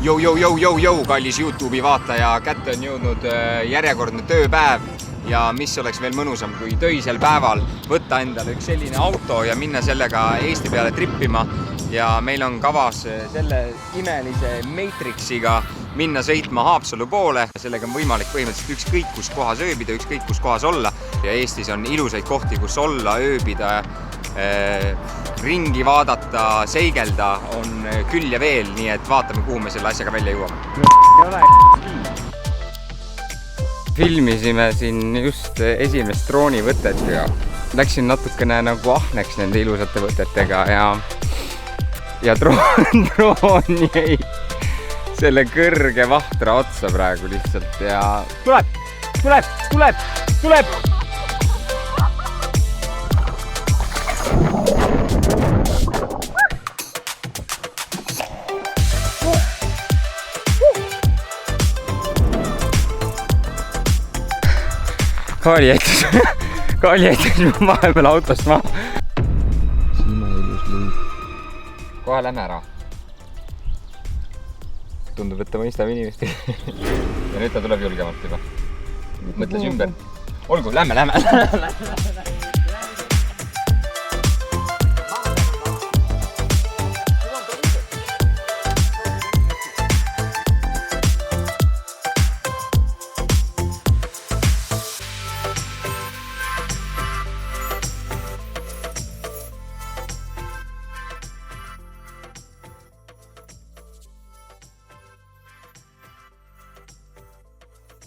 Jou, kallis YouTube'i vaataja, kätte on jõudnud järjekordne tööpäev ja mis oleks veel mõnusam kui töisel päeval võtta endale üks selline auto ja minna sellega Eesti peale trippima ja meil on kavas selle imelise Matrixiga minna sõitma Haapsalu poole. Sellega on võimalik põhimõtteliselt ükskõik kus kohas ööbida, ükskõik kus kohas olla ja Eestis on ilusaid kohti, kus olla, ööbida, ringi vaadata, seigelda on küll ja veel, nii et vaatame, kuhu me selle asjaga välja jõuame. Filmisime siin just esimest droonivõtet ja läksin natukene nagu ahneks nende ilusate võtetega ja droon jäi selle kõrge vahtra otsa praegu lihtsalt ja tuleb! Kaali jäitis mu vahepeal autost maha. Sina ilus lõid. Kohe lähme ära. Tundub, et ta mõistab inimest. Ja nüüd ta tuleb julgemalt juba. Mõtles ümber. Olgu, lähme.